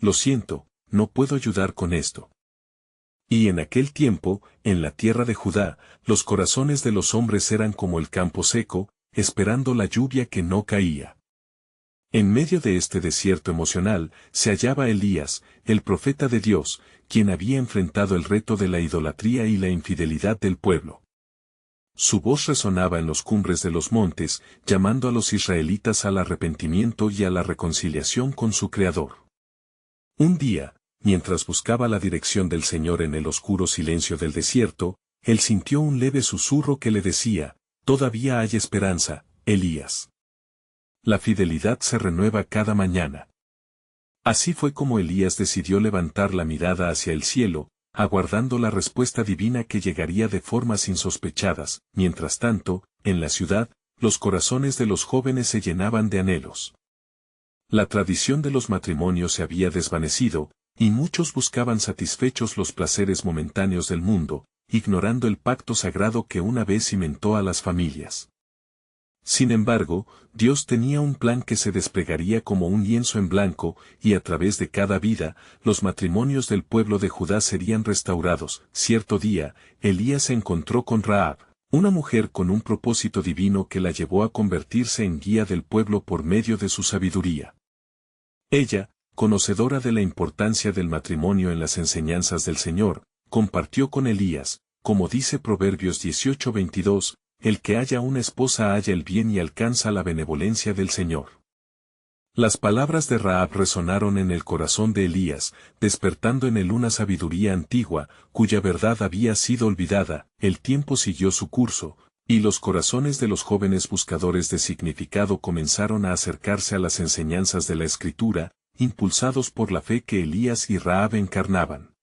Lo siento, no puedo ayudar con esto. Y en aquel tiempo, en la tierra de Judá, los corazones de los hombres eran como el campo seco, esperando la lluvia que no caía. En medio de este desierto emocional, se hallaba Elías, el profeta de Dios, quien había enfrentado el reto de la idolatría y la infidelidad del pueblo. Su voz resonaba en los cumbres de los montes, llamando a los israelitas al arrepentimiento y a la reconciliación con su Creador. Un día, mientras buscaba la dirección del Señor en el oscuro silencio del desierto, él sintió un leve susurro que le decía, «Todavía hay esperanza, Elías». La fidelidad se renueva cada mañana. Así fue como Elías decidió levantar la mirada hacia el cielo, aguardando la respuesta divina que llegaría de formas insospechadas. Mientras tanto, en la ciudad, los corazones de los jóvenes se llenaban de anhelos. La tradición de los matrimonios se había desvanecido, y muchos buscaban satisfechos los placeres momentáneos del mundo, ignorando el pacto sagrado que una vez cimentó a las familias. Sin embargo, Dios tenía un plan que se desplegaría como un lienzo en blanco, y a través de cada vida, los matrimonios del pueblo de Judá serían restaurados. Cierto día, Elías se encontró con Rahab, una mujer con un propósito divino que la llevó a convertirse en guía del pueblo por medio de su sabiduría. Ella, conocedora de la importancia del matrimonio en las enseñanzas del Señor, compartió con Elías, como dice Proverbios 18:22, el que halla una esposa halla el bien y alcanza la benevolencia del Señor. Las palabras de Rahab resonaron en el corazón de Elías, despertando en él una sabiduría antigua, cuya verdad había sido olvidada. El tiempo siguió su curso, y los corazones de los jóvenes buscadores de significado comenzaron a acercarse a las enseñanzas de la Escritura, impulsados por la fe que Elías y Rahab encarnaban.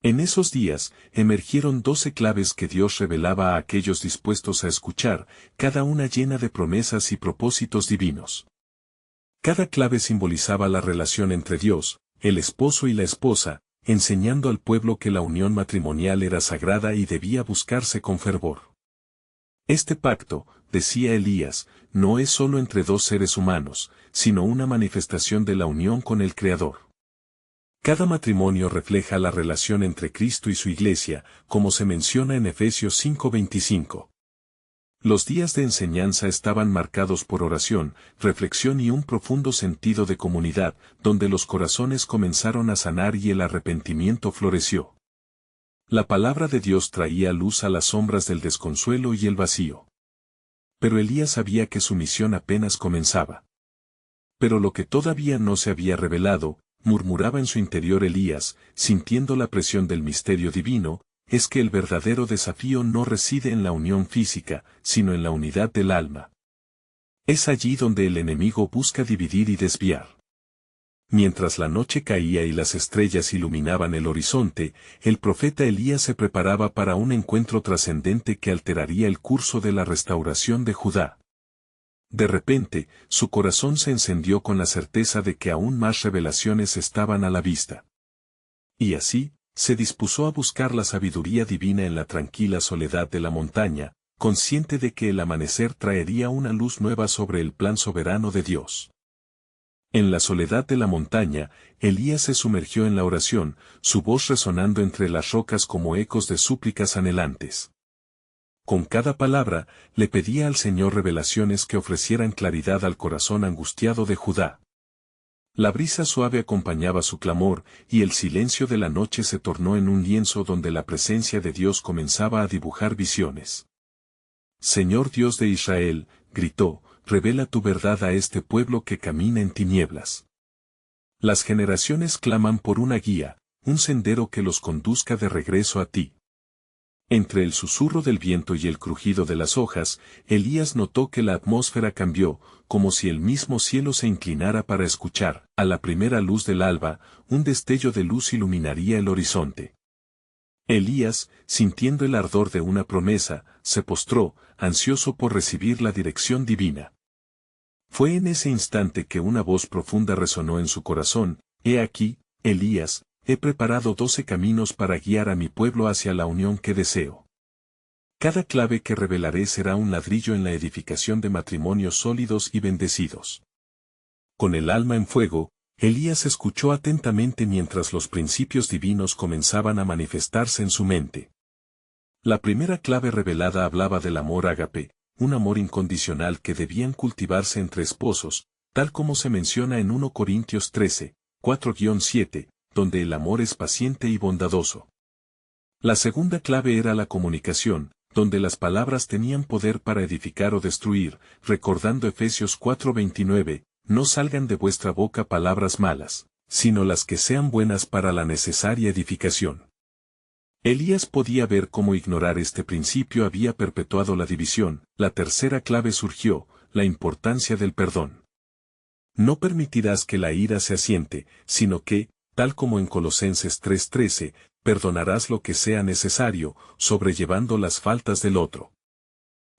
En esos días, emergieron 12 claves que Dios revelaba a aquellos dispuestos a escuchar, cada una llena de promesas y propósitos divinos. Cada clave simbolizaba la relación entre Dios, el esposo y la esposa, enseñando al pueblo que la unión matrimonial era sagrada y debía buscarse con fervor. Este pacto, decía Elías, no es solo entre dos seres humanos, sino una manifestación de la unión con el Creador. Cada matrimonio refleja la relación entre Cristo y su Iglesia, como se menciona en Efesios 5:25. Los días de enseñanza estaban marcados por oración, reflexión y un profundo sentido de comunidad, donde los corazones comenzaron a sanar y el arrepentimiento floreció. La palabra de Dios traía luz a las sombras del desconsuelo y el vacío. Pero Elías sabía que su misión apenas comenzaba. Pero lo que todavía no se había revelado, murmuraba en su interior Elías, sintiendo la presión del misterio divino, es que el verdadero desafío no reside en la unión física, sino en la unidad del alma. Es allí donde el enemigo busca dividir y desviar. Mientras la noche caía y las estrellas iluminaban el horizonte, el profeta Elías se preparaba para un encuentro trascendente que alteraría el curso de la restauración de Judá. De repente, su corazón se encendió con la certeza de que aún más revelaciones estaban a la vista. Y así, se dispuso a buscar la sabiduría divina en la tranquila soledad de la montaña, consciente de que el amanecer traería una luz nueva sobre el plan soberano de Dios. En la soledad de la montaña, Elías se sumergió en la oración, su voz resonando entre las rocas como ecos de súplicas anhelantes. Con cada palabra, le pedía al Señor revelaciones que ofrecieran claridad al corazón angustiado de Judá. La brisa suave acompañaba su clamor, y el silencio de la noche se tornó en un lienzo donde la presencia de Dios comenzaba a dibujar visiones. Señor Dios de Israel, gritó, revela tu verdad a este pueblo que camina en tinieblas. Las generaciones claman por una guía, un sendero que los conduzca de regreso a ti. Entre el susurro del viento y el crujido de las hojas, Elías notó que la atmósfera cambió, como si el mismo cielo se inclinara para escuchar. A la primera luz del alba, un destello de luz iluminaría el horizonte. Elías, sintiendo el ardor de una promesa, se postró, ansioso por recibir la dirección divina. Fue en ese instante que una voz profunda resonó en su corazón: «He aquí, Elías, he preparado 12 caminos para guiar a mi pueblo hacia la unión que deseo. Cada clave que revelaré será un ladrillo en la edificación de matrimonios sólidos y bendecidos». Con el alma en fuego, Elías escuchó atentamente mientras los principios divinos comenzaban a manifestarse en su mente. La primera clave revelada hablaba del amor ágape, un amor incondicional que debían cultivarse entre esposos, tal como se menciona en 1 Corintios 13, 4-7, donde el amor es paciente y bondadoso. La segunda clave era la comunicación, donde las palabras tenían poder para edificar o destruir, recordando Efesios 4:29, no salgan de vuestra boca palabras malas, sino las que sean buenas para la necesaria edificación. Elías podía ver cómo ignorar este principio había perpetuado la división. La tercera clave surgió, la importancia del perdón. No permitirás que la ira se asiente, sino que, tal como en Colosenses 3:13, perdonarás lo que sea necesario, sobrellevando las faltas del otro.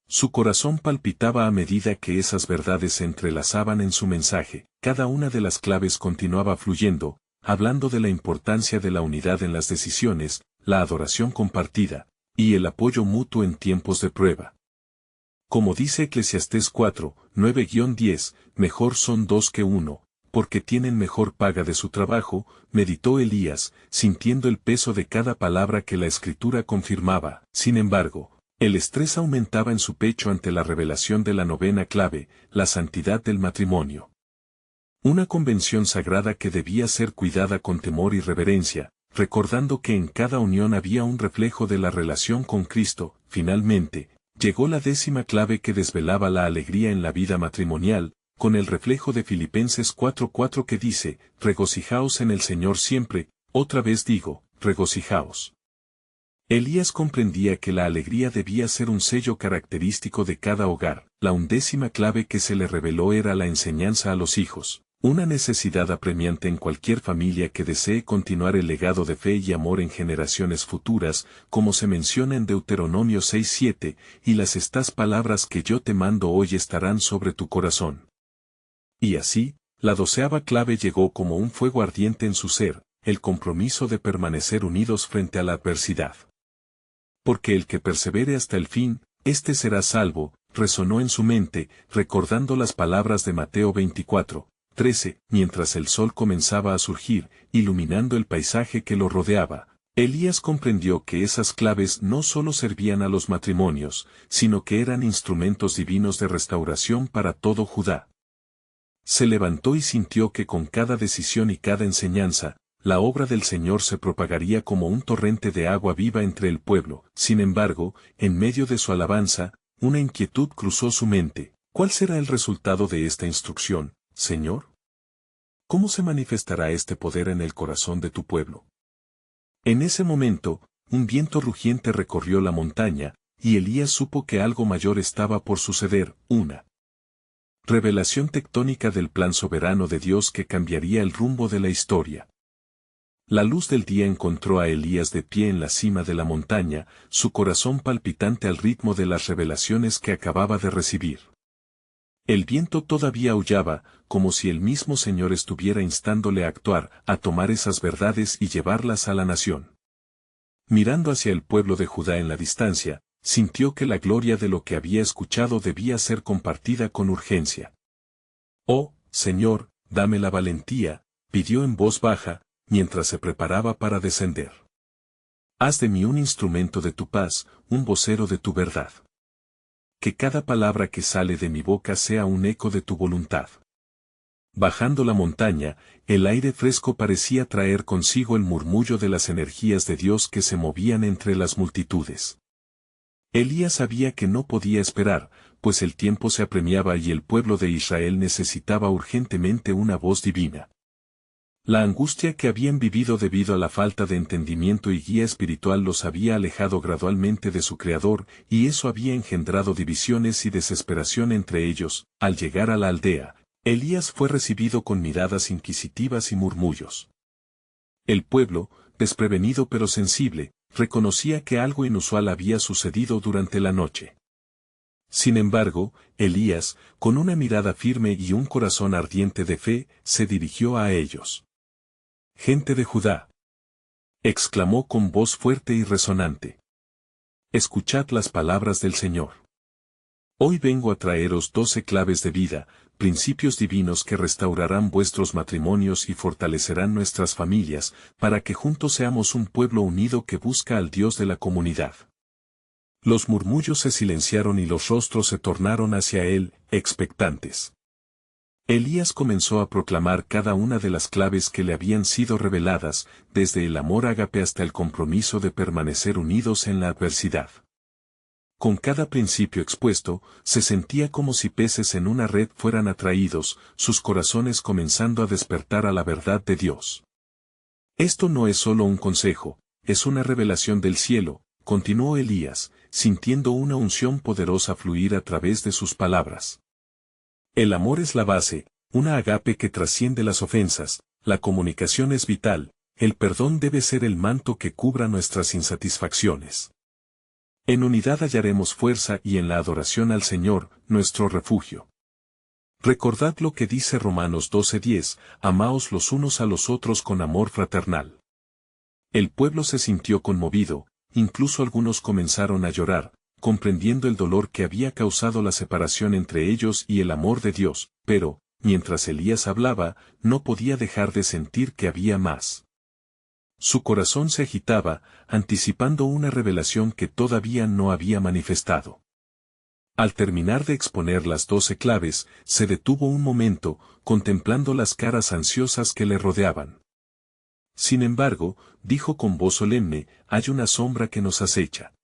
Su corazón palpitaba a medida que esas verdades se entrelazaban en su mensaje. Cada una de las claves continuaba fluyendo, hablando de la importancia de la unidad en las decisiones, la adoración compartida, y el apoyo mutuo en tiempos de prueba. Como dice Eclesiastés 4:9-10, mejor son dos que uno, porque tienen mejor paga de su trabajo, meditó Elías, sintiendo el peso de cada palabra que la Escritura confirmaba. Sin embargo, el estrés aumentaba en su pecho ante la revelación de la novena clave, la santidad del matrimonio. Una convención sagrada que debía ser cuidada con temor y reverencia, recordando que en cada unión había un reflejo de la relación con Cristo. Finalmente, llegó la 10ª clave que desvelaba la alegría en la vida matrimonial, con el reflejo de Filipenses 4:4 que dice, regocijaos en el Señor siempre, otra vez digo, regocijaos. Elías comprendía que la alegría debía ser un sello característico de cada hogar. La 11ª clave que se le reveló era la enseñanza a los hijos, una necesidad apremiante en cualquier familia que desee continuar el legado de fe y amor en generaciones futuras, como se menciona en Deuteronomio 6:7, y estas palabras que yo te mando hoy estarán sobre tu corazón. Y así, la 12ª clave llegó como un fuego ardiente en su ser, el compromiso de permanecer unidos frente a la adversidad. Porque el que persevere hasta el fin, éste será salvo, resonó en su mente, recordando las palabras de Mateo 24:13, mientras el sol comenzaba a surgir, iluminando el paisaje que lo rodeaba. Elías comprendió que esas claves no solo servían a los matrimonios, sino que eran instrumentos divinos de restauración para todo Judá. Se levantó y sintió que con cada decisión y cada enseñanza, la obra del Señor se propagaría como un torrente de agua viva entre el pueblo. Sin embargo, en medio de su alabanza, una inquietud cruzó su mente. ¿Cuál será el resultado de esta instrucción, Señor? ¿Cómo se manifestará este poder en el corazón de tu pueblo? En ese momento, un viento rugiente recorrió la montaña, y Elías supo que algo mayor estaba por suceder, una revelación tectónica del plan soberano de Dios que cambiaría el rumbo de la historia. La luz del día encontró a Elías de pie en la cima de la montaña, su corazón palpitante al ritmo de las revelaciones que acababa de recibir. El viento todavía aullaba, como si el mismo Señor estuviera instándole a actuar, a tomar esas verdades y llevarlas a la nación. Mirando hacia el pueblo de Judá en la distancia, sintió que la gloria de lo que había escuchado debía ser compartida con urgencia. «Oh, Señor, dame la valentía», pidió en voz baja, mientras se preparaba para descender. «Haz de mí un instrumento de tu paz, un vocero de tu verdad. Que cada palabra que sale de mi boca sea un eco de tu voluntad». Bajando la montaña, el aire fresco parecía traer consigo el murmullo de las energías de Dios que se movían entre las multitudes. Elías sabía que no podía esperar, pues el tiempo se apremiaba y el pueblo de Israel necesitaba urgentemente una voz divina. La angustia que habían vivido debido a la falta de entendimiento y guía espiritual los había alejado gradualmente de su Creador, y eso había engendrado divisiones y desesperación entre ellos. Al llegar a la aldea, Elías fue recibido con miradas inquisitivas y murmullos. El pueblo, desprevenido pero sensible, reconocía que algo inusual había sucedido durante la noche. Sin embargo, Elías, con una mirada firme y un corazón ardiente de fe, se dirigió a ellos. «Gente de Judá», exclamó con voz fuerte y resonante. «Escuchad las palabras del Señor. Hoy vengo a traeros 12 claves de vida, principios divinos que restaurarán vuestros matrimonios y fortalecerán nuestras familias, para que juntos seamos un pueblo unido que busca al Dios de la comunidad. Los murmullos se silenciaron y los rostros se tornaron hacia él, expectantes. Elías comenzó a proclamar cada una de las claves que le habían sido reveladas, desde el amor ágape hasta el compromiso de permanecer unidos en la adversidad. Con cada principio expuesto, se sentía como si peces en una red fueran atraídos, sus corazones comenzando a despertar a la verdad de Dios. Esto no es solo un consejo, es una revelación del cielo, continuó Elías, sintiendo una unción poderosa fluir a través de sus palabras. El amor es la base, una agape que trasciende las ofensas, la comunicación es vital, el perdón debe ser el manto que cubra nuestras insatisfacciones. En unidad hallaremos fuerza y en la adoración al Señor, nuestro refugio. Recordad lo que dice Romanos 12:10, amaos los unos a los otros con amor fraternal. El pueblo se sintió conmovido, incluso algunos comenzaron a llorar, comprendiendo el dolor que había causado la separación entre ellos y el amor de Dios, pero, mientras Elías hablaba, no podía dejar de sentir que había más. Su corazón se agitaba, anticipando una revelación que todavía no había manifestado. Al terminar de exponer las 12 claves, se detuvo un momento, contemplando las caras ansiosas que le rodeaban. Sin embargo, dijo con voz solemne, hay una sombra que nos acecha.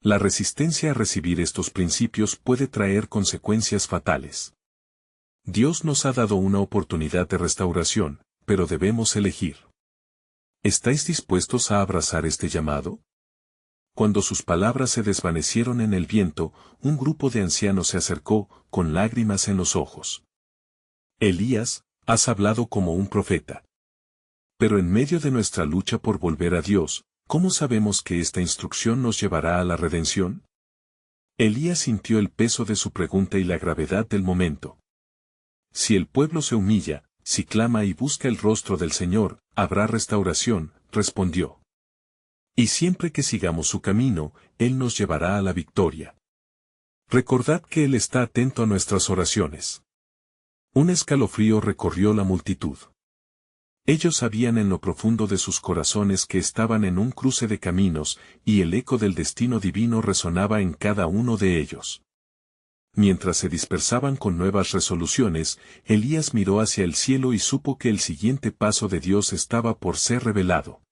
La resistencia a recibir estos principios puede traer consecuencias fatales. Dios nos ha dado una oportunidad de restauración, pero debemos elegir. ¿Estáis dispuestos a abrazar este llamado? Cuando sus palabras se desvanecieron en el viento, un grupo de ancianos se acercó, con lágrimas en los ojos. Elías, has hablado como un profeta. Pero en medio de nuestra lucha por volver a Dios, ¿cómo sabemos que esta instrucción nos llevará a la redención? Elías sintió el peso de su pregunta y la gravedad del momento. Si el pueblo se humilla, si clama y busca el rostro del Señor, habrá restauración, respondió. Y siempre que sigamos su camino, Él nos llevará a la victoria. Recordad que Él está atento a nuestras oraciones. Un escalofrío recorrió la multitud. Ellos sabían en lo profundo de sus corazones que estaban en un cruce de caminos, y el eco del destino divino resonaba en cada uno de ellos. Mientras se dispersaban con nuevas resoluciones, Elías miró hacia el cielo y supo que el siguiente paso de Dios estaba por ser revelado.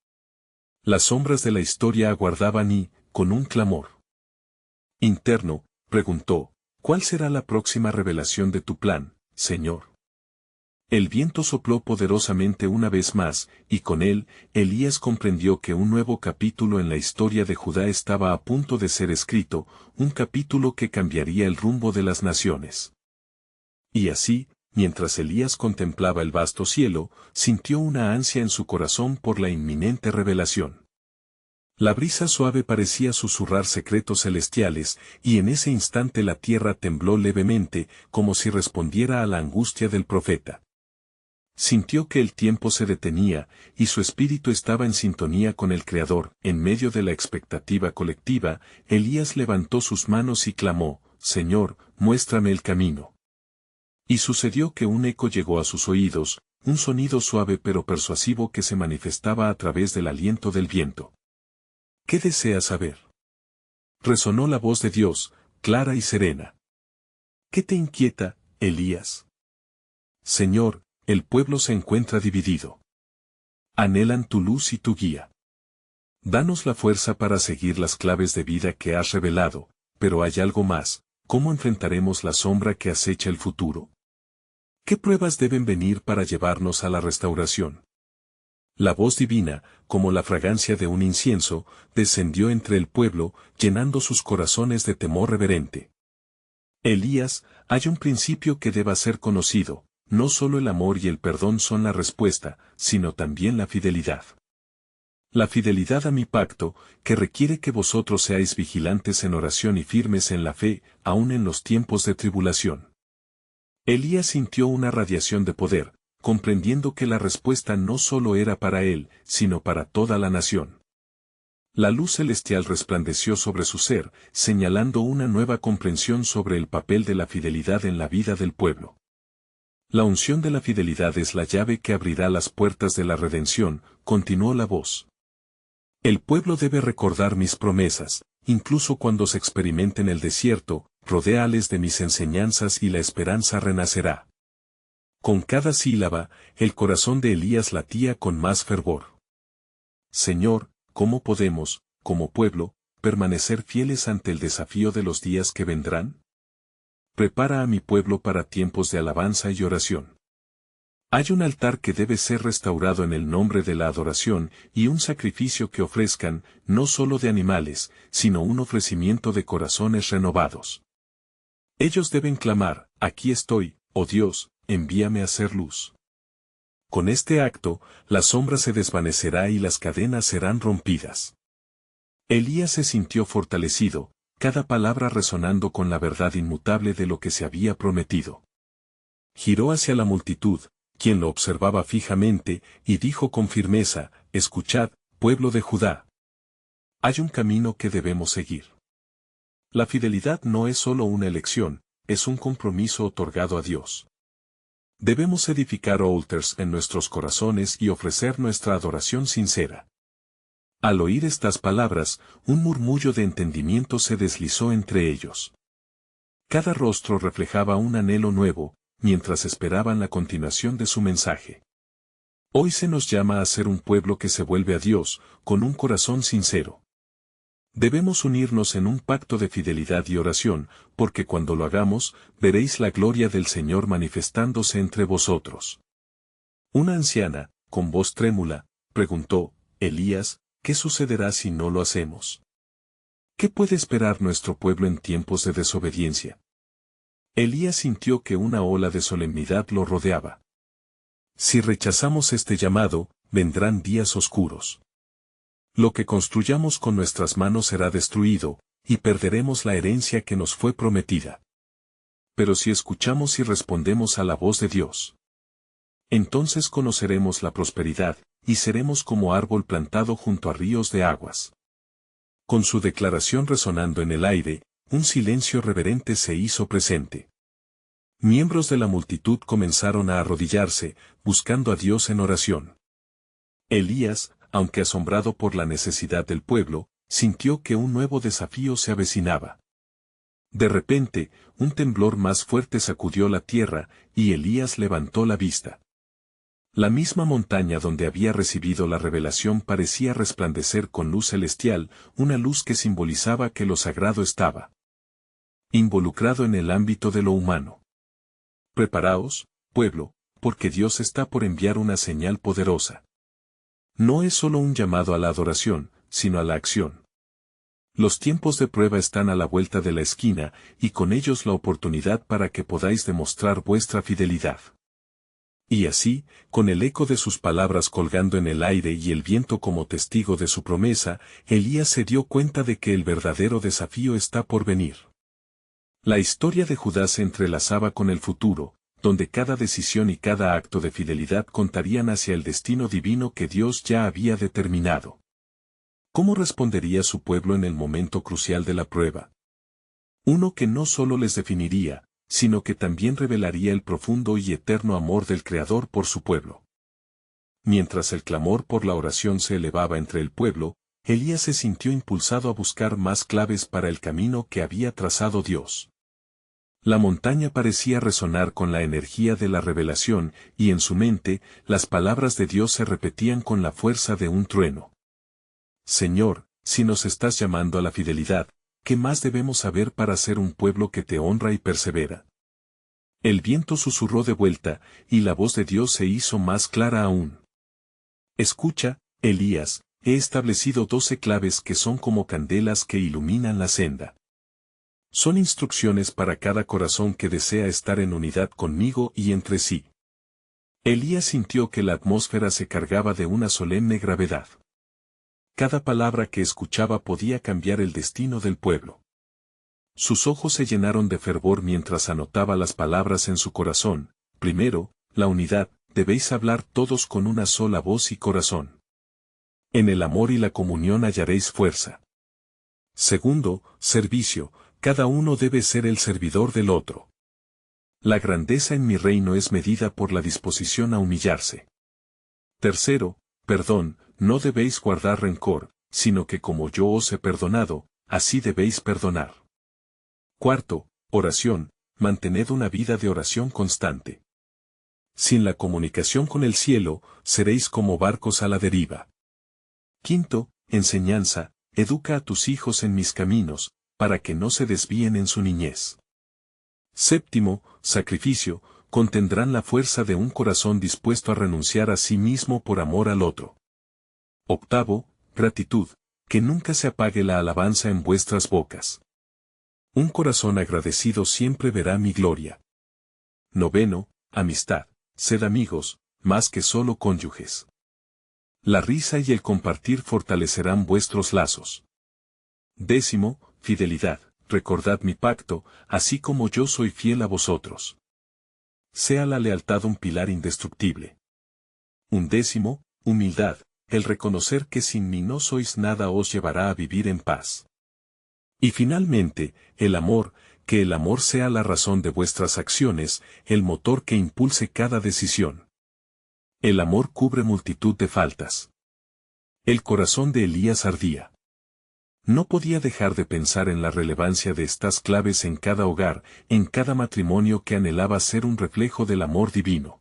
Las sombras de la historia aguardaban y, con un clamor interno, preguntó, ¿cuál será la próxima revelación de tu plan, Señor? El viento sopló poderosamente una vez más, y con él, Elías comprendió que un nuevo capítulo en la historia de Judá estaba a punto de ser escrito, un capítulo que cambiaría el rumbo de las naciones. Y así, mientras Elías contemplaba el vasto cielo, sintió una ansia en su corazón por la inminente revelación. La brisa suave parecía susurrar secretos celestiales, y en ese instante la tierra tembló levemente, como si respondiera a la angustia del profeta. Sintió que el tiempo se detenía, y su espíritu estaba en sintonía con el Creador. En medio de la expectativa colectiva, Elías levantó sus manos y clamó, Señor, muéstrame el camino. Y sucedió que un eco llegó a sus oídos, un sonido suave pero persuasivo que se manifestaba a través del aliento del viento. ¿Qué deseas saber? Resonó la voz de Dios, clara y serena. ¿Qué te inquieta, Elías? Señor, el pueblo se encuentra dividido. Anhelan tu luz y tu guía. Danos la fuerza para seguir las claves de vida que has revelado, pero hay algo más, ¿cómo enfrentaremos la sombra que acecha el futuro? ¿Qué pruebas deben venir para llevarnos a la restauración? La voz divina, como la fragancia de un incienso, descendió entre el pueblo, llenando sus corazones de temor reverente. Elías, hay un principio que deba ser conocido. No solo el amor y el perdón son la respuesta, sino también la fidelidad. La fidelidad a mi pacto, que requiere que vosotros seáis vigilantes en oración y firmes en la fe, aun en los tiempos de tribulación. Elías sintió una radiación de poder, comprendiendo que la respuesta no solo era para él, sino para toda la nación. La luz celestial resplandeció sobre su ser, señalando una nueva comprensión sobre el papel de la fidelidad en la vida del pueblo. La unción de la fidelidad es la llave que abrirá las puertas de la redención, continuó la voz. El pueblo debe recordar mis promesas, incluso cuando se experimente en el desierto, rodéales de mis enseñanzas y la esperanza renacerá. Con cada sílaba, el corazón de Elías latía con más fervor. Señor, ¿cómo podemos, como pueblo, permanecer fieles ante el desafío de los días que vendrán? Prepara a mi pueblo para tiempos de alabanza y oración. Hay un altar que debe ser restaurado en el nombre de la adoración y un sacrificio que ofrezcan, no solo de animales, sino un ofrecimiento de corazones renovados. Ellos deben clamar, aquí estoy, oh Dios, envíame a hacer luz. Con este acto, la sombra se desvanecerá y las cadenas serán rompidas. Elías se sintió fortalecido, cada palabra resonando con la verdad inmutable de lo que se había prometido. Giró hacia la multitud, quien lo observaba fijamente, y dijo con firmeza, escuchad, pueblo de Judá. Hay un camino que debemos seguir. La fidelidad no es solo una elección, es un compromiso otorgado a Dios. Debemos edificar altars en nuestros corazones y ofrecer nuestra adoración sincera. Al oír estas palabras, un murmullo de entendimiento se deslizó entre ellos. Cada rostro reflejaba un anhelo nuevo, mientras esperaban la continuación de su mensaje. Hoy se nos llama a ser un pueblo que se vuelve a Dios, con un corazón sincero. Debemos unirnos en un pacto de fidelidad y oración, porque cuando lo hagamos, veréis la gloria del Señor manifestándose entre vosotros. Una anciana, con voz trémula, preguntó, Elías, ¿qué sucederá si no lo hacemos? ¿Qué puede esperar nuestro pueblo en tiempos de desobediencia? Elías sintió que una ola de solemnidad lo rodeaba. Si rechazamos este llamado, vendrán días oscuros. Lo que construyamos con nuestras manos será destruido, y perderemos la herencia que nos fue prometida. Pero si escuchamos y respondemos a la voz de Dios, entonces conoceremos la prosperidad, y seremos como árbol plantado junto a ríos de aguas. Con su declaración resonando en el aire, un silencio reverente se hizo presente. Miembros de la multitud comenzaron a arrodillarse, buscando a Dios en oración. Elías, aunque asombrado por la necesidad del pueblo, sintió que un nuevo desafío se avecinaba. De repente, un temblor más fuerte sacudió la tierra, y Elías levantó la vista. La misma montaña donde había recibido la revelación parecía resplandecer con luz celestial, una luz que simbolizaba que lo sagrado estaba involucrado en el ámbito de lo humano. Preparaos, pueblo, porque Dios está por enviar una señal poderosa. No es solo un llamado a la adoración, sino a la acción. Los tiempos de prueba están a la vuelta de la esquina, y con ellos la oportunidad para que podáis demostrar vuestra fidelidad. Y así, con el eco de sus palabras colgando en el aire y el viento como testigo de su promesa, Elías se dio cuenta de que el verdadero desafío está por venir. La historia de Judá se entrelazaba con el futuro, donde cada decisión y cada acto de fidelidad contarían hacia el destino divino que Dios ya había determinado. ¿Cómo respondería su pueblo en el momento crucial de la prueba? Uno que no solo les definiría, sino que también revelaría el profundo y eterno amor del Creador por su pueblo. Mientras el clamor por la oración se elevaba entre el pueblo, Elías se sintió impulsado a buscar más claves para el camino que había trazado Dios. La montaña parecía resonar con la energía de la revelación, y en su mente, las palabras de Dios se repetían con la fuerza de un trueno. Señor, si nos estás llamando a la fidelidad, ¿qué más debemos saber para ser un pueblo que te honra y persevera? El viento susurró de vuelta, y la voz de Dios se hizo más clara aún. Escucha, Elías, he establecido 12 claves que son como candelas que iluminan la senda. Son instrucciones para cada corazón que desea estar en unidad conmigo y entre sí. Elías sintió que la atmósfera se cargaba de una solemne gravedad. Cada palabra que escuchaba podía cambiar el destino del pueblo. Sus ojos se llenaron de fervor mientras anotaba las palabras en su corazón. Primero, la unidad, debéis hablar todos con una sola voz y corazón. En el amor y la comunión hallaréis fuerza. Segundo, servicio, cada uno debe ser el servidor del otro. La grandeza en mi reino es medida por la disposición a humillarse. Tercero, perdón, no debéis guardar rencor, sino que como yo os he perdonado, así debéis perdonar. Cuarto, oración, mantened una vida de oración constante. Sin la comunicación con el cielo, seréis como barcos a la deriva. Quinto, enseñanza, educa a tus hijos en mis caminos, para que no se desvíen en su niñez. Séptimo, sacrificio, contendrán la fuerza de un corazón dispuesto a renunciar a sí mismo por amor al otro. Octavo, gratitud, que nunca se apague la alabanza en vuestras bocas. Un corazón agradecido siempre verá mi gloria. Noveno, amistad, sed amigos, más que solo cónyuges. La risa y el compartir fortalecerán vuestros lazos. Décimo, fidelidad, recordad mi pacto, así como yo soy fiel a vosotros. Sea la lealtad un pilar indestructible. Undécimo, humildad, el reconocer que sin mí no sois nada os llevará a vivir en paz. Y finalmente, el amor, que el amor sea la razón de vuestras acciones, el motor que impulse cada decisión. El amor cubre multitud de faltas. El corazón de Elías ardía. No podía dejar de pensar en la relevancia de estas claves en cada hogar, en cada matrimonio que anhelaba ser un reflejo del amor divino.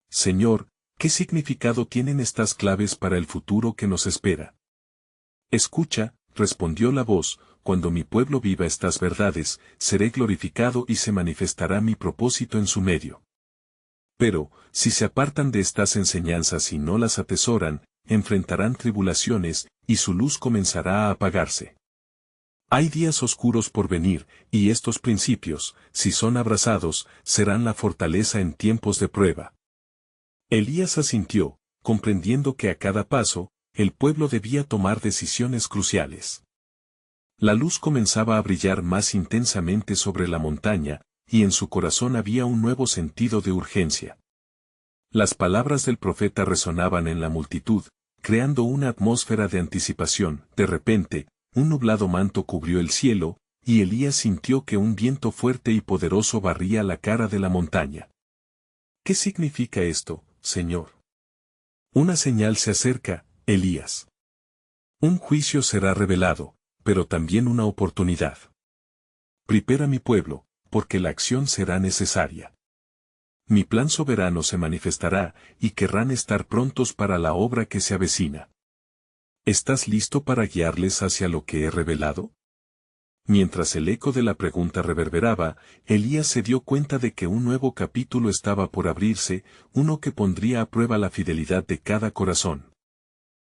Señor, ¿qué significado tienen estas claves para el futuro que nos espera? Escucha, respondió la voz, cuando mi pueblo viva estas verdades, seré glorificado y se manifestará mi propósito en su medio. Pero, si se apartan de estas enseñanzas y no las atesoran, enfrentarán tribulaciones, y su luz comenzará a apagarse. Hay días oscuros por venir, y estos principios, si son abrazados, serán la fortaleza en tiempos de prueba. Elías asintió, comprendiendo que a cada paso, el pueblo debía tomar decisiones cruciales. La luz comenzaba a brillar más intensamente sobre la montaña, y en su corazón había un nuevo sentido de urgencia. Las palabras del profeta resonaban en la multitud, creando una atmósfera de anticipación. De repente, un nublado manto cubrió el cielo, y Elías sintió que un viento fuerte y poderoso barría la cara de la montaña. ¿Qué significa esto, Señor? Una señal se acerca, Elías. Un juicio será revelado, pero también una oportunidad. Prepara mi pueblo, porque la acción será necesaria. Mi plan soberano se manifestará, y querrán estar prontos para la obra que se avecina. ¿Estás listo para guiarles hacia lo que he revelado? Mientras el eco de la pregunta reverberaba, Elías se dio cuenta de que un nuevo capítulo estaba por abrirse, uno que pondría a prueba la fidelidad de cada corazón.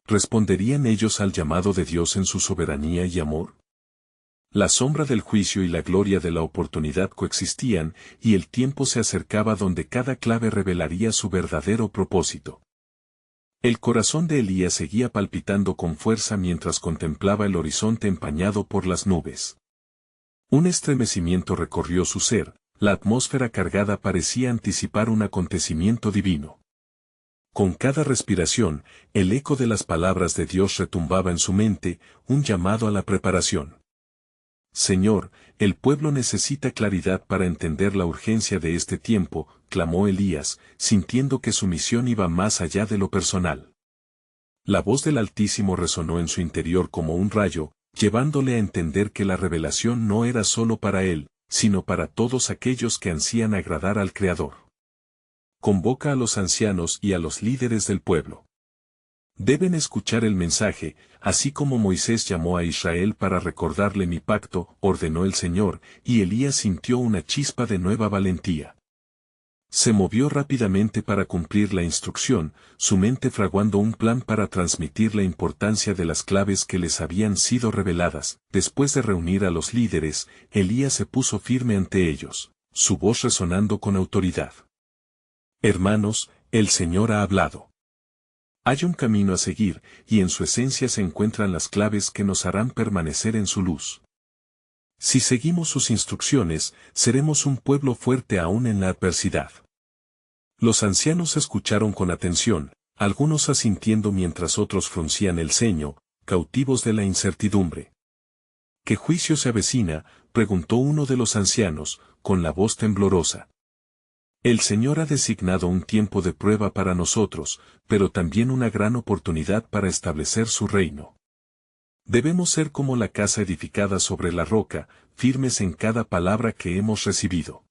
¿Responderían ellos al llamado de Dios en su soberanía y amor? La sombra del juicio y la gloria de la oportunidad coexistían, y el tiempo se acercaba donde cada clave revelaría su verdadero propósito. El corazón de Elías seguía palpitando con fuerza mientras contemplaba el horizonte empañado por las nubes. Un estremecimiento recorrió su ser, la atmósfera cargada parecía anticipar un acontecimiento divino. Con cada respiración, el eco de las palabras de Dios retumbaba en su mente, un llamado a la preparación. Señor, el pueblo necesita claridad para entender la urgencia de este tiempo, clamó Elías, sintiendo que su misión iba más allá de lo personal. La voz del Altísimo resonó en su interior como un rayo, llevándole a entender que la revelación no era solo para él, sino para todos aquellos que ansían agradar al Creador. Convoca a los ancianos y a los líderes del pueblo. Deben escuchar el mensaje, así como Moisés llamó a Israel para recordarle mi pacto, ordenó el Señor, y Elías sintió una chispa de nueva valentía. Se movió rápidamente para cumplir la instrucción, su mente fraguando un plan para transmitir la importancia de las claves que les habían sido reveladas. Después de reunir a los líderes, Elías se puso firme ante ellos, su voz resonando con autoridad. Hermanos, el Señor ha hablado. Hay un camino a seguir, y en su esencia se encuentran las claves que nos harán permanecer en su luz. Si seguimos sus instrucciones, seremos un pueblo fuerte aún en la adversidad. Los ancianos escucharon con atención, algunos asintiendo mientras otros fruncían el ceño, cautivos de la incertidumbre. ¿Qué juicio se avecina?, preguntó uno de los ancianos, con la voz temblorosa. El Señor ha designado un tiempo de prueba para nosotros, pero también una gran oportunidad para establecer su reino. Debemos ser como la casa edificada sobre la roca, firmes en cada palabra que hemos recibido.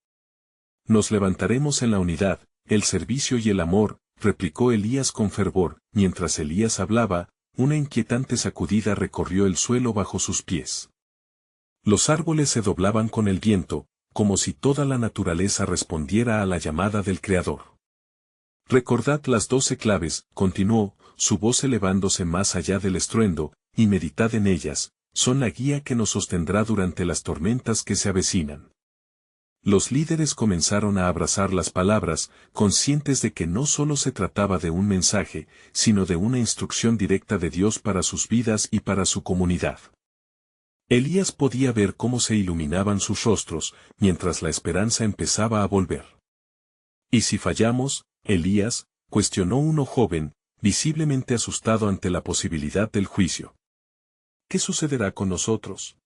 Nos levantaremos en la unidad, el servicio y el amor, replicó Elías con fervor. Mientras Elías hablaba, una inquietante sacudida recorrió el suelo bajo sus pies. Los árboles se doblaban con el viento, como si toda la naturaleza respondiera a la llamada del Creador. Recordad las 12 claves, continuó, su voz elevándose más allá del estruendo, y meditad en ellas, son la guía que nos sostendrá durante las tormentas que se avecinan. Los líderes comenzaron a abrazar las palabras, conscientes de que no solo se trataba de un mensaje, sino de una instrucción directa de Dios para sus vidas y para su comunidad. Elías podía ver cómo se iluminaban sus rostros, mientras la esperanza empezaba a volver. ¿Y si fallamos, Elías?, cuestionó uno joven, visiblemente asustado ante la posibilidad del juicio. ¿Qué sucederá con nosotros?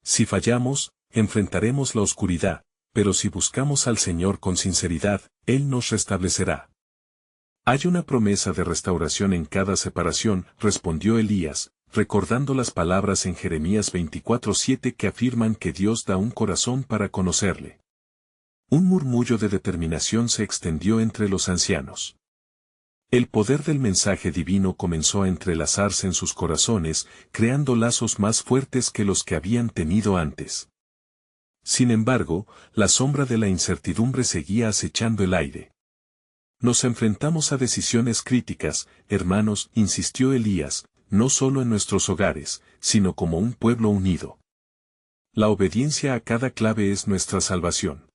Si fallamos, enfrentaremos la oscuridad, pero si buscamos al Señor con sinceridad, Él nos restablecerá. Hay una promesa de restauración en cada separación, respondió Elías, recordando las palabras en Jeremías 24:7 que afirman que Dios da un corazón para conocerle. Un murmullo de determinación se extendió entre los ancianos. El poder del mensaje divino comenzó a entrelazarse en sus corazones, creando lazos más fuertes que los que habían tenido antes. Sin embargo, la sombra de la incertidumbre seguía acechando el aire. Nos enfrentamos a decisiones críticas, hermanos, insistió Elías, no solo en nuestros hogares, sino como un pueblo unido. La obediencia a cada clave es nuestra salvación.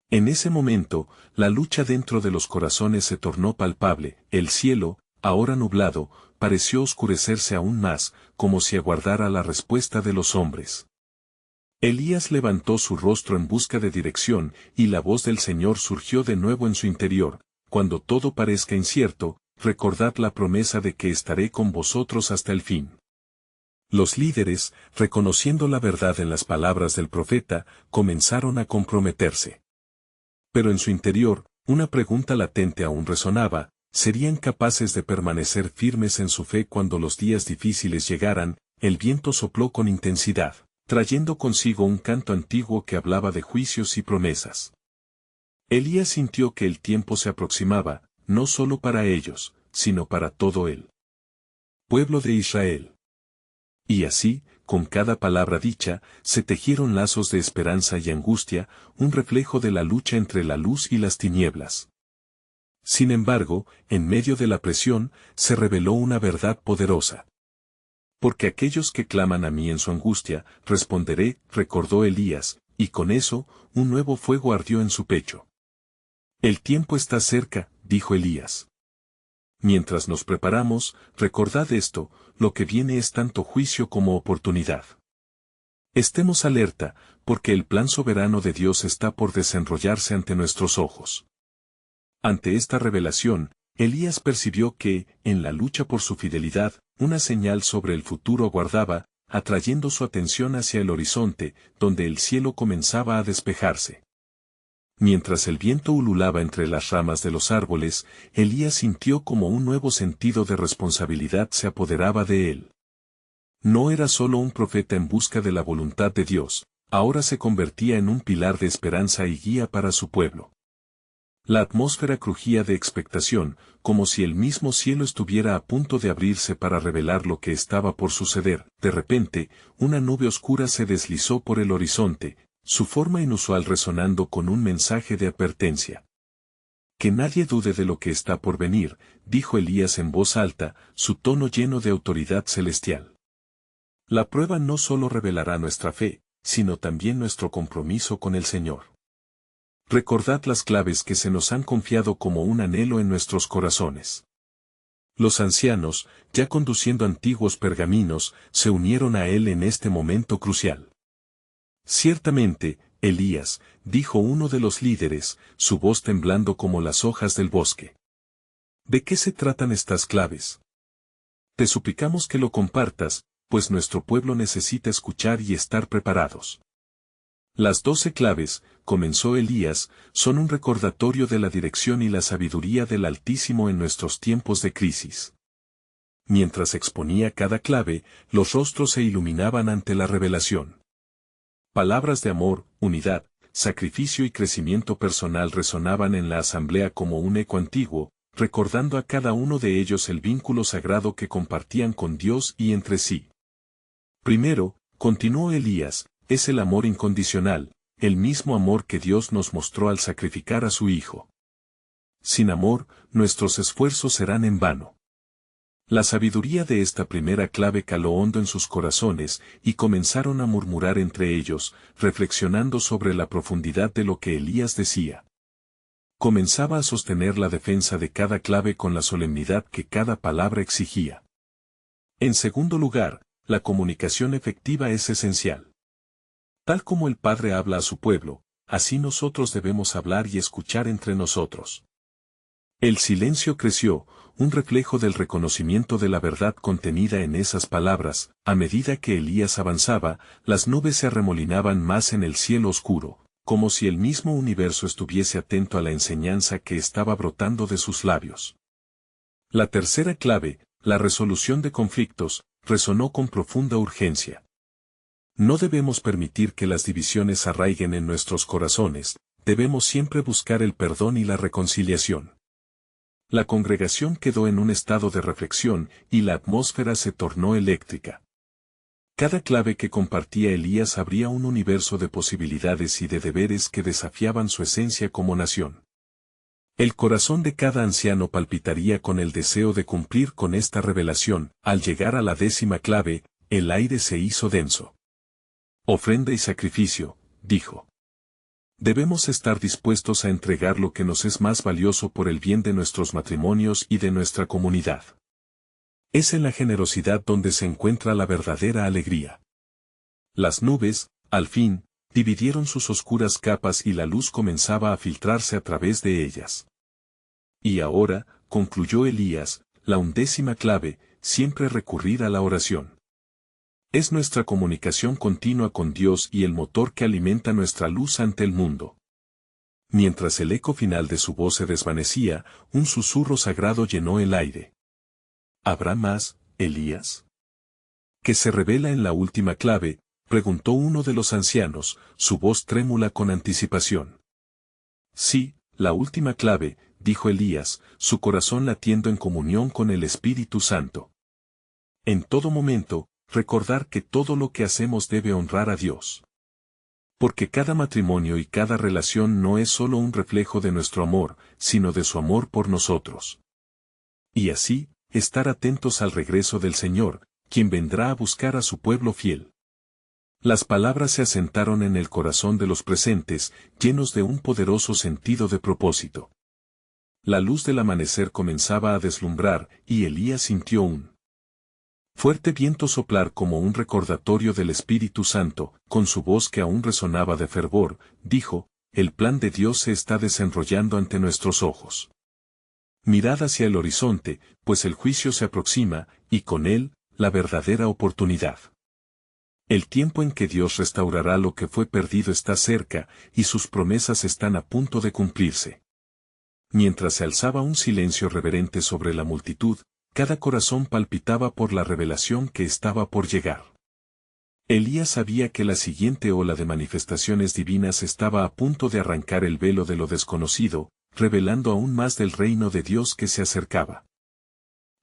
En ese momento, la lucha dentro de los corazones se tornó palpable, el cielo, ahora nublado, pareció oscurecerse aún más, como si aguardara la respuesta de los hombres. Elías levantó su rostro en busca de dirección, y la voz del Señor surgió de nuevo en su interior. Cuando todo parezca incierto, recordad la promesa de que estaré con vosotros hasta el fin. Los líderes, reconociendo la verdad en las palabras del profeta, comenzaron a comprometerse. Pero en su interior, una pregunta latente aún resonaba: ¿serían capaces de permanecer firmes en su fe cuando los días difíciles llegaran? El viento sopló con intensidad, trayendo consigo un canto antiguo que hablaba de juicios y promesas. Elías sintió que el tiempo se aproximaba, no solo para ellos, sino para todo el pueblo de Israel. Y así, con cada palabra dicha, se tejieron lazos de esperanza y angustia, un reflejo de la lucha entre la luz y las tinieblas. Sin embargo, en medio de la presión, se reveló una verdad poderosa. Porque aquellos que claman a mí en su angustia, responderé, recordó Elías, y con eso, un nuevo fuego ardió en su pecho. El tiempo está cerca, dijo Elías. Mientras nos preparamos, recordad esto, lo que viene es tanto juicio como oportunidad. Estemos alerta, porque el plan soberano de Dios está por desenrollarse ante nuestros ojos. Ante esta revelación, Elías percibió que, en la lucha por su fidelidad, una señal sobre el futuro aguardaba, atrayendo su atención hacia el horizonte, donde el cielo comenzaba a despejarse. Mientras el viento ululaba entre las ramas de los árboles, Elías sintió como un nuevo sentido de responsabilidad se apoderaba de él. No era solo un profeta en busca de la voluntad de Dios, ahora se convertía en un pilar de esperanza y guía para su pueblo. La atmósfera crujía de expectación, como si el mismo cielo estuviera a punto de abrirse para revelar lo que estaba por suceder. De repente, una nube oscura se deslizó por el horizonte, su forma inusual resonando con un mensaje de advertencia. Que nadie dude de lo que está por venir, dijo Elías en voz alta, su tono lleno de autoridad celestial. La prueba no solo revelará nuestra fe, sino también nuestro compromiso con el Señor. Recordad las claves que se nos han confiado como un anhelo en nuestros corazones. Los ancianos, ya conduciendo antiguos pergaminos, se unieron a él en este momento crucial. Ciertamente, Elías, dijo uno de los líderes, su voz temblando como las hojas del bosque. ¿De qué se tratan estas claves? Te suplicamos que lo compartas, pues nuestro pueblo necesita escuchar y estar preparados. Las 12 claves, comenzó Elías, son un recordatorio de la dirección y la sabiduría del Altísimo en nuestros tiempos de crisis. Mientras exponía cada clave, los rostros se iluminaban ante la revelación. Palabras de amor, unidad, sacrificio y crecimiento personal resonaban en la asamblea como un eco antiguo, recordando a cada uno de ellos el vínculo sagrado que compartían con Dios y entre sí. Primero, continuó Elías, es el amor incondicional, el mismo amor que Dios nos mostró al sacrificar a su Hijo. Sin amor, nuestros esfuerzos serán en vano. La sabiduría de esta primera clave caló hondo en sus corazones, y comenzaron a murmurar entre ellos, reflexionando sobre la profundidad de lo que Elías decía. Comenzaba a sostener la defensa de cada clave con la solemnidad que cada palabra exigía. En segundo lugar, la comunicación efectiva es esencial. Tal como el Padre habla a su pueblo, así nosotros debemos hablar y escuchar entre nosotros. El silencio creció, un reflejo del reconocimiento de la verdad contenida en esas palabras. A medida que Elías avanzaba, las nubes se arremolinaban más en el cielo oscuro, como si el mismo universo estuviese atento a la enseñanza que estaba brotando de sus labios. La tercera clave, la resolución de conflictos, resonó con profunda urgencia. No debemos permitir que las divisiones arraiguen en nuestros corazones, debemos siempre buscar el perdón y la reconciliación. La congregación quedó en un estado de reflexión y la atmósfera se tornó eléctrica. Cada clave que compartía Elías abría un universo de posibilidades y de deberes que desafiaban su esencia como nación. El corazón de cada anciano palpitaría con el deseo de cumplir con esta revelación. Al llegar a la 10ª clave, el aire se hizo denso. Ofrenda y sacrificio, dijo. Debemos estar dispuestos a entregar lo que nos es más valioso por el bien de nuestros matrimonios y de nuestra comunidad. Es en la generosidad donde se encuentra la verdadera alegría. Las nubes, al fin, dividieron sus oscuras capas y la luz comenzaba a filtrarse a través de ellas. Y ahora, concluyó Elías, la 11ª clave, siempre recurrir a la oración. Es nuestra comunicación continua con Dios y el motor que alimenta nuestra luz ante el mundo. Mientras el eco final de su voz se desvanecía, un susurro sagrado llenó el aire. ¿Habrá más, Elías? ¿Qué se revela en la última clave?, preguntó uno de los ancianos, su voz trémula con anticipación. Sí, la última clave, dijo Elías, su corazón latiendo en comunión con el Espíritu Santo. En todo momento, recordar que todo lo que hacemos debe honrar a Dios. Porque cada matrimonio y cada relación no es solo un reflejo de nuestro amor, sino de su amor por nosotros. Y así, estar atentos al regreso del Señor, quien vendrá a buscar a su pueblo fiel. Las palabras se asentaron en el corazón de los presentes, llenos de un poderoso sentido de propósito. La luz del amanecer comenzaba a deslumbrar, y Elías sintió un fuerte viento soplar como un recordatorio del Espíritu Santo. Con su voz que aún resonaba de fervor, dijo, el plan de Dios se está desenrollando ante nuestros ojos. Mirad hacia el horizonte, pues el juicio se aproxima, y con él, la verdadera oportunidad. El tiempo en que Dios restaurará lo que fue perdido está cerca, y sus promesas están a punto de cumplirse. Mientras se alzaba un silencio reverente sobre la multitud, cada corazón palpitaba por la revelación que estaba por llegar. Elías sabía que la siguiente ola de manifestaciones divinas estaba a punto de arrancar el velo de lo desconocido, revelando aún más del reino de Dios que se acercaba.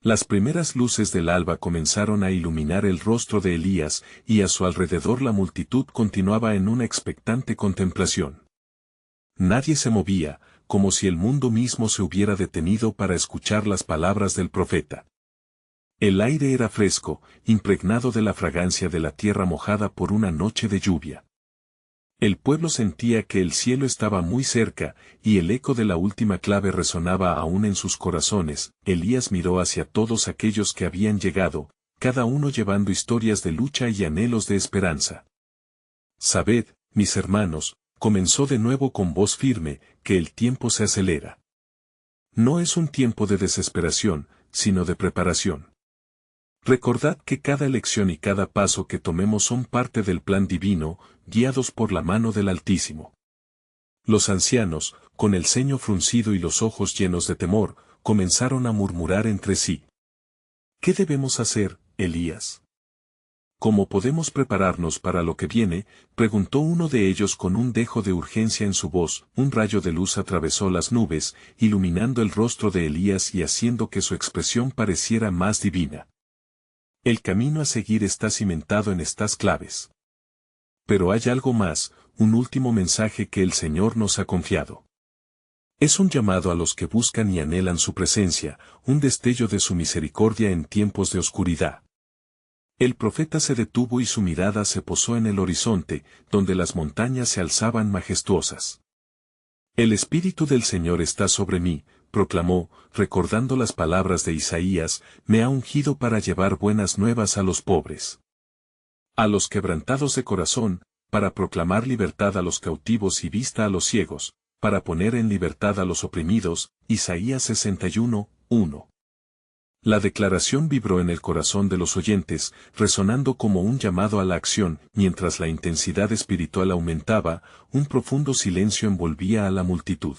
Las primeras luces del alba comenzaron a iluminar el rostro de Elías, y a su alrededor la multitud continuaba en una expectante contemplación. Nadie se movía, como si el mundo mismo se hubiera detenido para escuchar las palabras del profeta. El aire era fresco, impregnado de la fragancia de la tierra mojada por una noche de lluvia. El pueblo sentía que el cielo estaba muy cerca, y el eco de la última clave resonaba aún en sus corazones. Elías miró hacia todos aquellos que habían llegado, cada uno llevando historias de lucha y anhelos de esperanza. Sabed, mis hermanos, comenzó de nuevo con voz firme, que el tiempo se acelera. No es un tiempo de desesperación, sino de preparación. Recordad que cada elección y cada paso que tomemos son parte del plan divino, guiados por la mano del Altísimo. Los ancianos, con el ceño fruncido y los ojos llenos de temor, comenzaron a murmurar entre sí. ¿Qué debemos hacer, Elías? ¿Cómo podemos prepararnos para lo que viene?, preguntó uno de ellos con un dejo de urgencia en su voz. Un rayo de luz atravesó las nubes, iluminando el rostro de Elías y haciendo que su expresión pareciera más divina. El camino a seguir está cimentado en estas claves. Pero hay algo más, un último mensaje que el Señor nos ha confiado. Es un llamado a los que buscan y anhelan su presencia, un destello de su misericordia en tiempos de oscuridad. El profeta se detuvo y su mirada se posó en el horizonte, donde las montañas se alzaban majestuosas. El Espíritu del Señor está sobre mí, proclamó, recordando las palabras de Isaías, me ha ungido para llevar buenas nuevas a los pobres. A los quebrantados de corazón, para proclamar libertad a los cautivos y vista a los ciegos, para poner en libertad a los oprimidos. Isaías 61, 1. La declaración vibró en el corazón de los oyentes, resonando como un llamado a la acción. Mientras la intensidad espiritual aumentaba, un profundo silencio envolvía a la multitud.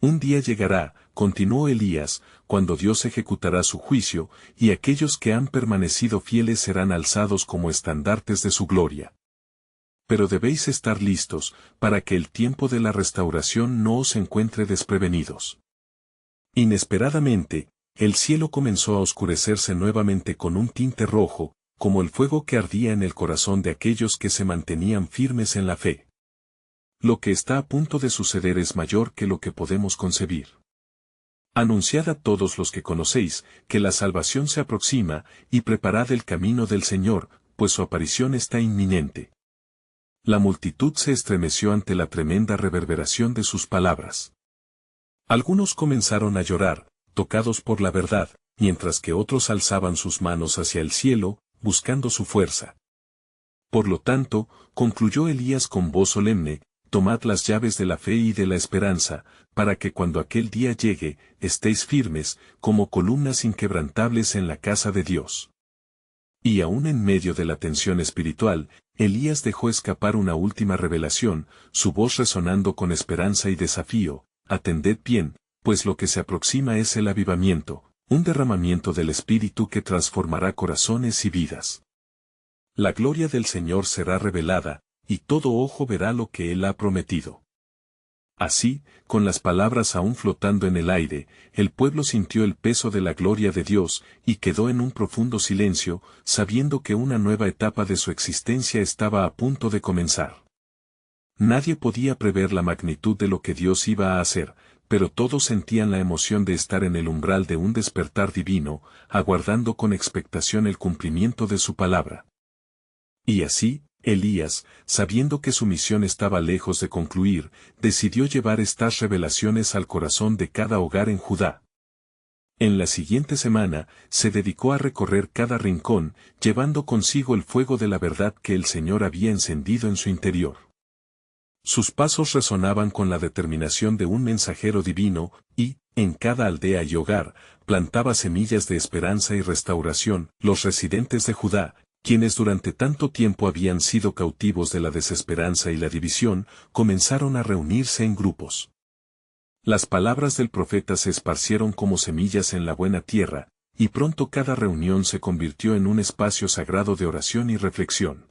Un día llegará, continuó Elías, cuando Dios ejecutará su juicio, y aquellos que han permanecido fieles serán alzados como estandartes de su gloria. Pero debéis estar listos, para que el tiempo de la restauración no os encuentre desprevenidos. Inesperadamente, el cielo comenzó a oscurecerse nuevamente con un tinte rojo, como el fuego que ardía en el corazón de aquellos que se mantenían firmes en la fe. Lo que está a punto de suceder es mayor que lo que podemos concebir. Anunciad a todos los que conocéis, que la salvación se aproxima, y preparad el camino del Señor, pues su aparición está inminente. La multitud se estremeció ante la tremenda reverberación de sus palabras. Algunos comenzaron a llorar, tocados por la verdad, mientras que otros alzaban sus manos hacia el cielo, buscando su fuerza. Por lo tanto, concluyó Elías con voz solemne, tomad las llaves de la fe y de la esperanza, para que cuando aquel día llegue, estéis firmes, como columnas inquebrantables en la casa de Dios. Y aún en medio de la tensión espiritual, Elías dejó escapar una última revelación, su voz resonando con esperanza y desafío. Atended bien, pues lo que se aproxima es el avivamiento, un derramamiento del Espíritu que transformará corazones y vidas. La gloria del Señor será revelada, y todo ojo verá lo que Él ha prometido. Así, con las palabras aún flotando en el aire, el pueblo sintió el peso de la gloria de Dios, y quedó en un profundo silencio, sabiendo que una nueva etapa de su existencia estaba a punto de comenzar. Nadie podía prever la magnitud de lo que Dios iba a hacer, pero todos sentían la emoción de estar en el umbral de un despertar divino, aguardando con expectación el cumplimiento de su palabra. Y así, Elías, sabiendo que su misión estaba lejos de concluir, decidió llevar estas revelaciones al corazón de cada hogar en Judá. En la siguiente semana, se dedicó a recorrer cada rincón, llevando consigo el fuego de la verdad que el Señor había encendido en su interior. Sus pasos resonaban con la determinación de un mensajero divino, y, en cada aldea y hogar, plantaba semillas de esperanza y restauración. Los residentes de Judá, quienes durante tanto tiempo habían sido cautivos de la desesperanza y la división, comenzaron a reunirse en grupos. Las palabras del profeta se esparcieron como semillas en la buena tierra, y pronto cada reunión se convirtió en un espacio sagrado de oración y reflexión.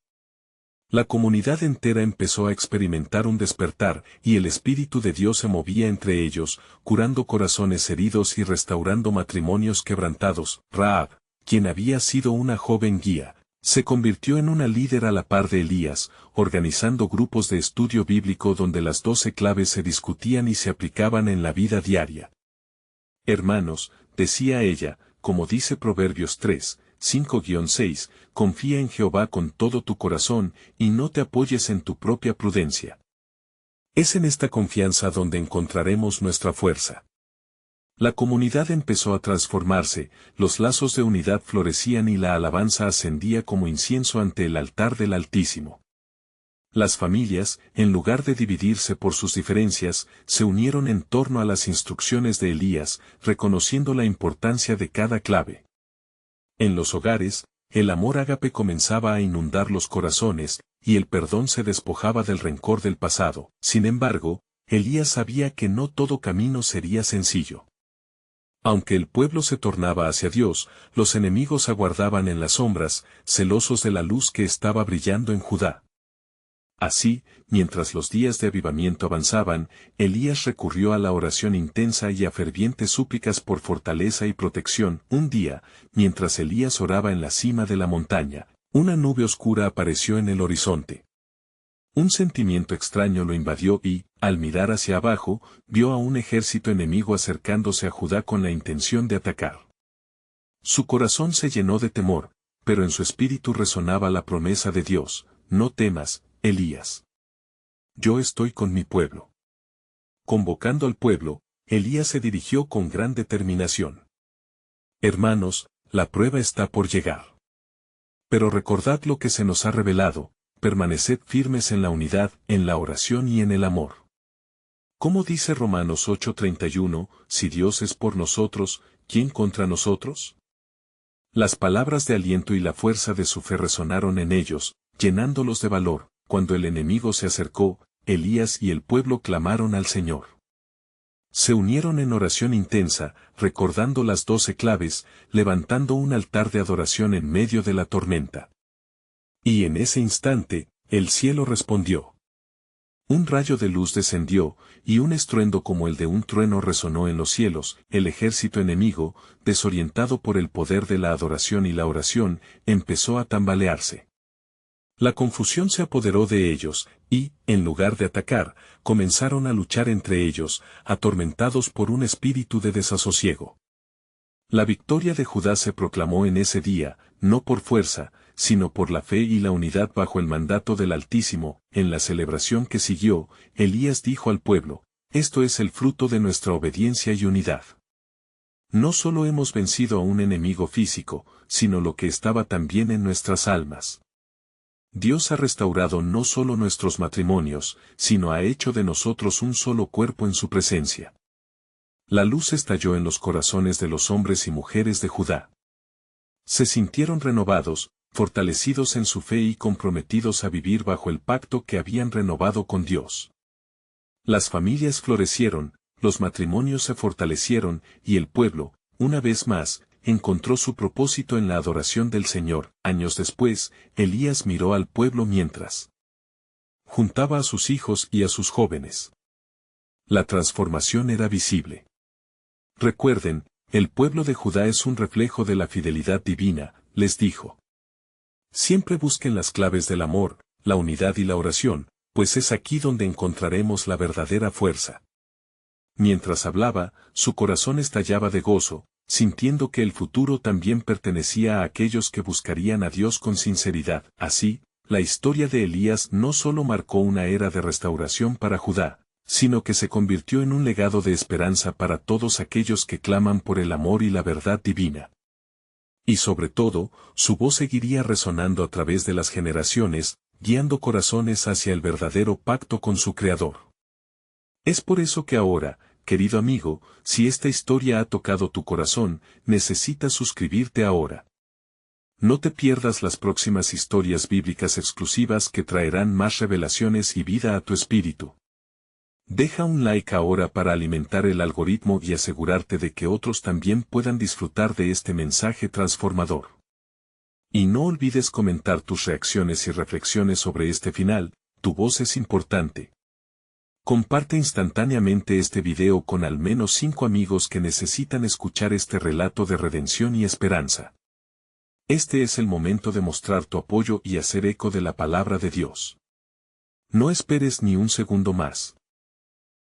La comunidad entera empezó a experimentar un despertar, y el Espíritu de Dios se movía entre ellos, curando corazones heridos y restaurando matrimonios quebrantados. Rahab, quien había sido una joven guía, se convirtió en una líder a la par de Elías, organizando grupos de estudio bíblico donde las 12 claves se discutían y se aplicaban en la vida diaria. Hermanos, decía ella, como dice Proverbios 3, 5-6, confía en Jehová con todo tu corazón, y no te apoyes en tu propia prudencia. Es en esta confianza donde encontraremos nuestra fuerza. La comunidad empezó a transformarse, los lazos de unidad florecían y la alabanza ascendía como incienso ante el altar del Altísimo. Las familias, en lugar de dividirse por sus diferencias, se unieron en torno a las instrucciones de Elías, reconociendo la importancia de cada clave. En los hogares, el amor ágape comenzaba a inundar los corazones, y el perdón se despojaba del rencor del pasado. Sin embargo, Elías sabía que no todo camino sería sencillo. Aunque el pueblo se tornaba hacia Dios, los enemigos aguardaban en las sombras, celosos de la luz que estaba brillando en Judá. Así, mientras los días de avivamiento avanzaban, Elías recurrió a la oración intensa y a fervientes súplicas por fortaleza y protección. Un día, mientras Elías oraba en la cima de la montaña, una nube oscura apareció en el horizonte. Un sentimiento extraño lo invadió y, al mirar hacia abajo, vio a un ejército enemigo acercándose a Judá con la intención de atacar. Su corazón se llenó de temor, pero en su espíritu resonaba la promesa de Dios: no temas, Elías. Yo estoy con mi pueblo. Convocando al pueblo, Elías se dirigió con gran determinación. Hermanos, la prueba está por llegar. Pero recordad lo que se nos ha revelado: permaneced firmes en la unidad, en la oración y en el amor. Como dice Romanos 8:31, si Dios es por nosotros, ¿quién contra nosotros? Las palabras de aliento y la fuerza de su fe resonaron en ellos, llenándolos de valor. Cuando el enemigo se acercó, Elías y el pueblo clamaron al Señor. Se unieron en oración intensa, recordando las 12 claves, levantando un altar de adoración en medio de la tormenta. Y en ese instante, el cielo respondió. Un rayo de luz descendió, y un estruendo como el de un trueno resonó en los cielos. El ejército enemigo, desorientado por el poder de la adoración y la oración, empezó a tambalearse. La confusión se apoderó de ellos, y, en lugar de atacar, comenzaron a luchar entre ellos, atormentados por un espíritu de desasosiego. La victoria de Judá se proclamó en ese día, no por fuerza, sino por la fe y la unidad bajo el mandato del Altísimo. En la celebración que siguió, Elías dijo al pueblo: esto es el fruto de nuestra obediencia y unidad. No solo hemos vencido a un enemigo físico, sino lo que estaba también en nuestras almas. Dios ha restaurado no solo nuestros matrimonios, sino ha hecho de nosotros un solo cuerpo en su presencia. La luz estalló en los corazones de los hombres y mujeres de Judá. Se sintieron renovados, fortalecidos en su fe y comprometidos a vivir bajo el pacto que habían renovado con Dios. Las familias florecieron, los matrimonios se fortalecieron, y el pueblo, una vez más, encontró su propósito en la adoración del Señor. Años después, Elías miró al pueblo mientras juntaba a sus hijos y a sus jóvenes. La transformación era visible. Recuerden, el pueblo de Judá es un reflejo de la fidelidad divina, les dijo. Siempre busquen las claves del amor, la unidad y la oración, pues es aquí donde encontraremos la verdadera fuerza. Mientras hablaba, su corazón estallaba de gozo, sintiendo que el futuro también pertenecía a aquellos que buscarían a Dios con sinceridad. Así, la historia de Elías no solo marcó una era de restauración para Judá, sino que se convirtió en un legado de esperanza para todos aquellos que claman por el amor y la verdad divina. Y sobre todo, su voz seguiría resonando a través de las generaciones, guiando corazones hacia el verdadero pacto con su Creador. Es por eso que ahora, querido amigo, si esta historia ha tocado tu corazón, necesitas suscribirte ahora. No te pierdas las próximas historias bíblicas exclusivas que traerán más revelaciones y vida a tu espíritu. Deja un like ahora para alimentar el algoritmo y asegurarte de que otros también puedan disfrutar de este mensaje transformador. Y no olvides comentar tus reacciones y reflexiones sobre este final, tu voz es importante. Comparte instantáneamente este video con al menos 5 amigos que necesitan escuchar este relato de redención y esperanza. Este es el momento de mostrar tu apoyo y hacer eco de la palabra de Dios. No esperes ni un segundo más.